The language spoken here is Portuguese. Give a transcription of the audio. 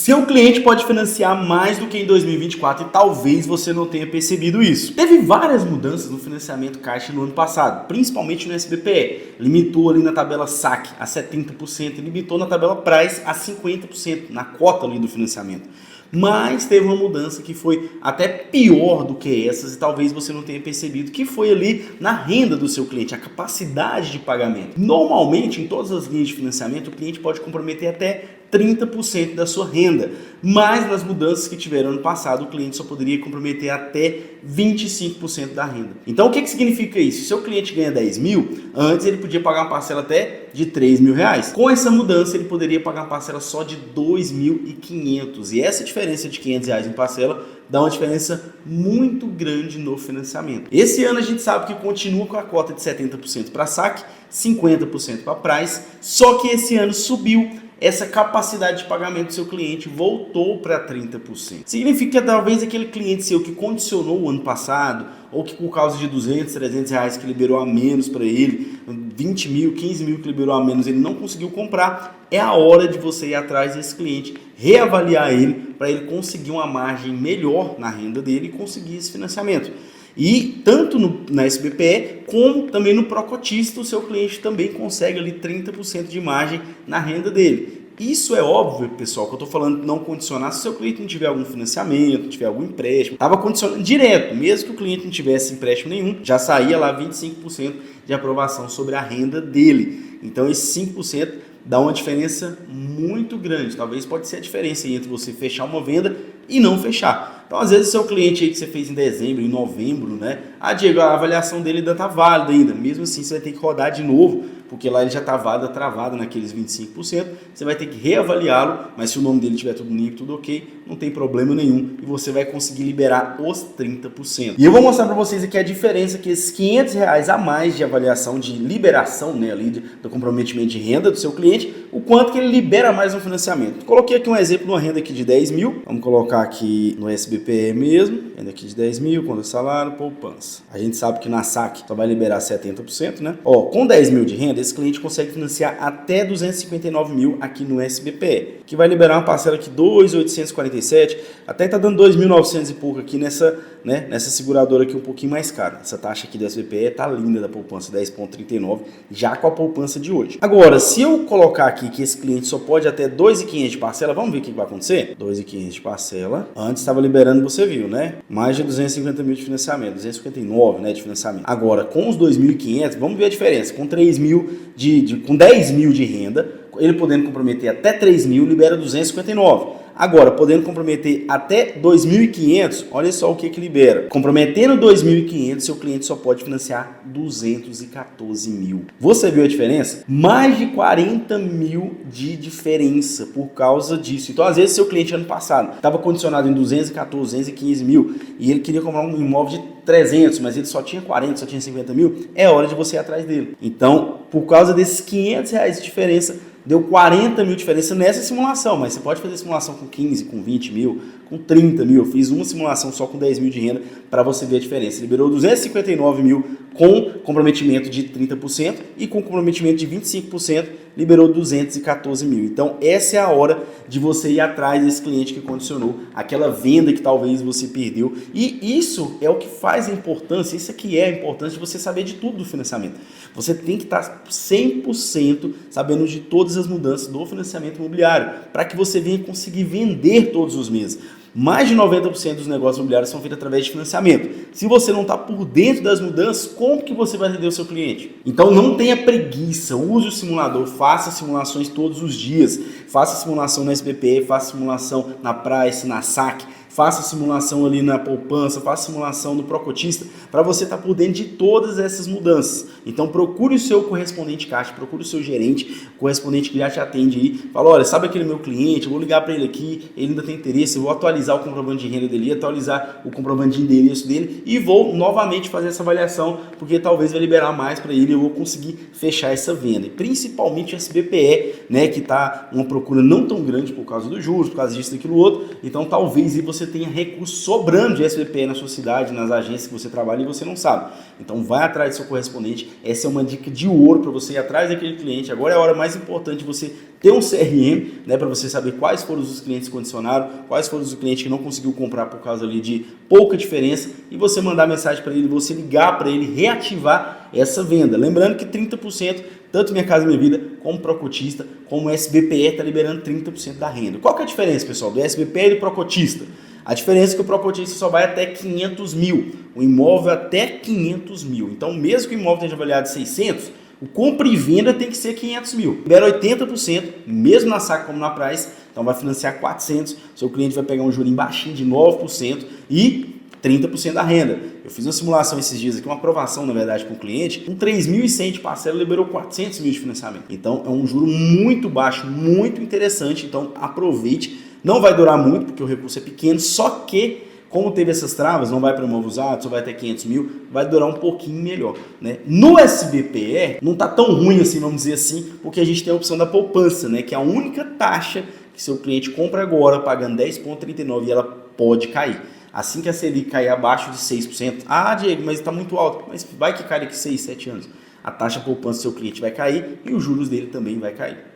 Seu cliente pode financiar mais do que em 2024 e talvez você não tenha percebido isso. Teve várias mudanças no financiamento caixa no ano passado, principalmente no SBPE. Limitou ali na tabela saque a 70% e limitou na tabela price a 50% na cota ali do financiamento. Mas teve uma mudança que foi até pior do que essas e talvez você não tenha percebido, que foi ali na renda do seu cliente, a capacidade de pagamento. Normalmente, em todas as linhas de financiamento, o cliente pode comprometer até 30% da sua renda, mas nas mudanças que tiveram ano passado, o cliente só poderia comprometer até 25% da renda. Então, o que significa isso? Se o seu cliente ganha 10 mil, antes ele podia pagar uma parcela até de 3 mil reais. Com essa mudança, ele poderia pagar uma parcela só de 2.500. E essa diferença de 500 reais em parcela dá uma diferença muito grande no financiamento. Esse ano a gente sabe que continua com a cota de 70% para saque, 50% para price, só que esse ano subiu. Essa capacidade de pagamento do seu cliente voltou para 30%. Significa que talvez aquele cliente seu que condicionou o ano passado, ou que por causa de 200, 300 reais que liberou a menos para ele, 20 mil, 15 mil que liberou a menos, ele não conseguiu comprar, é a hora de você ir atrás desse cliente, reavaliar ele, para ele conseguir uma margem melhor na renda dele e conseguir esse financiamento. E tanto na SBPE, como também no Procotista, o seu cliente também consegue ali 30% de margem na renda dele. Isso é óbvio, pessoal, que eu estou falando de não condicionar se o seu cliente não tiver algum financiamento, não tiver algum empréstimo. Estava condicionando direto, mesmo que o cliente não tivesse empréstimo nenhum, já saía lá 25% de aprovação sobre a renda dele. Então esse 5% dá uma diferença muito grande. Talvez pode ser a diferença entre você fechar uma venda e não fechar. Então, às vezes, o seu cliente aí que você fez em dezembro, em novembro, né? Ah, Diego, a avaliação dele ainda está válida ainda. Mesmo assim, você vai ter que rodar de novo, porque lá ele já está válida, travado naqueles 25%. Você vai ter que reavaliá-lo, mas se o nome dele estiver tudo limpo, tudo ok, não tem problema nenhum. E você vai conseguir liberar os 30%. E eu vou mostrar para vocês aqui a diferença que esses 500 reais a mais de avaliação, de liberação, né, ali do comprometimento de renda do seu cliente, o quanto que ele libera mais no financiamento. Coloquei aqui um exemplo de uma renda aqui de 10 mil. Vamos colocar aqui no SBPE mesmo. Renda aqui de 10 mil, conta de salário, poupança. A gente sabe que na saque só vai liberar 70%, né? Ó, com 10 mil de renda, esse cliente consegue financiar até 259 mil aqui no SBPE, que vai liberar uma parcela aqui 2.847, até tá dando 2.900 e pouco aqui nessa seguradora aqui um pouquinho mais cara. Essa taxa aqui do SBPE tá linda da poupança, 10,39, já com a poupança de hoje. Agora, se eu colocar aqui que esse cliente só pode até 2.500 de parcela, vamos ver o que vai acontecer? 2.500 de parcela, antes estava liberando, você viu, né? Mais de 250 mil de financiamento, 259, né, de financiamento. Agora, com os 2.500, vamos ver a diferença. Com 3 mil com 10 mil de renda, ele podendo comprometer até 3 mil, libera 259. Agora, podendo comprometer até 2.500, olha só o que libera. Comprometendo 2.500, seu cliente só pode financiar 214 mil. Você viu a diferença? Mais de 40 mil de diferença por causa disso. Então, às vezes, seu cliente ano passado estava condicionado em 214, 215 mil e ele queria comprar um imóvel de 300, mas ele só tinha 40, só tinha 50 mil, é hora de você ir atrás dele. Então, por causa desses 500 reais de diferença, deu 40 mil de diferença nessa simulação, mas você pode fazer simulação com 15, com 20 mil, com 30 mil. Eu fiz uma simulação só com 10 mil de renda para você ver a diferença. Liberou 259 mil com comprometimento de 30% e com comprometimento de 25%, liberou 214 mil. Então, essa é a hora de você ir atrás desse cliente que condicionou aquela venda que talvez você perdeu. E isso é o que faz a importância, isso aqui é a importância de você saber de tudo do financiamento. Você tem que estar 100% sabendo de todas as mudanças do financiamento imobiliário, para que você venha conseguir vender todos os meses. Mais de 90% dos negócios imobiliários são feitos através de financiamento. Se você não está por dentro das mudanças, como que você vai atender o seu cliente? Então não tenha preguiça, use o simulador, faça simulações todos os dias. Faça simulação na SBPE, faça simulação na Price, na SAC, faça simulação ali na poupança, faça simulação no Procotista, para você estar por dentro de todas essas mudanças. Então procure o seu correspondente caixa, procure o seu gerente, correspondente que já te atende aí, fala, olha, sabe aquele meu cliente, eu vou ligar para ele aqui, ele ainda tem interesse, eu vou atualizar o comprovante de renda dele, atualizar o comprovante de endereço dele e vou novamente fazer essa avaliação, porque talvez vai liberar mais para ele e eu vou conseguir fechar essa venda. E principalmente o SBPE, né, que está uma procura não tão grande por causa dos juros, por causa disso, daquilo outro, então talvez você tenha recurso sobrando de SBPE na sua cidade, nas agências que você trabalha e você não sabe. Então vai atrás do seu correspondente, essa é uma dica de ouro para você ir atrás daquele cliente. Agora é a hora mais importante de você ter um CRM, né, para você saber quais foram os clientes que condicionaram, quais foram os clientes que não conseguiu comprar por causa ali de pouca diferença, e você mandar mensagem para ele, você ligar para ele, reativar essa venda. Lembrando que 30%, tanto Minha Casa Minha Vida, como Procotista, como o SBPE está liberando 30% da renda. Qual que é a diferença, pessoal, do SBPE e do Procotista? A diferença é que o Procotista só vai até 500 mil, o imóvel até 500 mil. Então, mesmo que o imóvel esteja avaliado 600, o compra e venda tem que ser 500 mil. Libera 80%, mesmo na SAC como na Price, então vai financiar 400, seu cliente vai pegar um jurinho baixinho de 9% e 30% da renda. Eu fiz uma simulação esses dias aqui, uma aprovação, na verdade, com o cliente, com 3.100 de parcela, liberou 400 mil de financiamento. Então, é um juro muito baixo, muito interessante, então aproveite. Não vai durar muito, porque o recurso é pequeno, só que como teve essas travas, não vai para imóvel usado, só vai até 500 mil, vai durar um pouquinho melhor, né? No SBPE, não tá tão ruim assim, vamos dizer assim, porque a gente tem a opção da poupança, né? Que é a única taxa que seu cliente compra agora, pagando 10,39 e ela pode cair. Assim que a Selic cair abaixo de 6%, ah, Diego, mas está muito alto, mas vai que cai daqui 6, 7 anos. A taxa poupança do seu cliente vai cair e os juros dele também vai cair.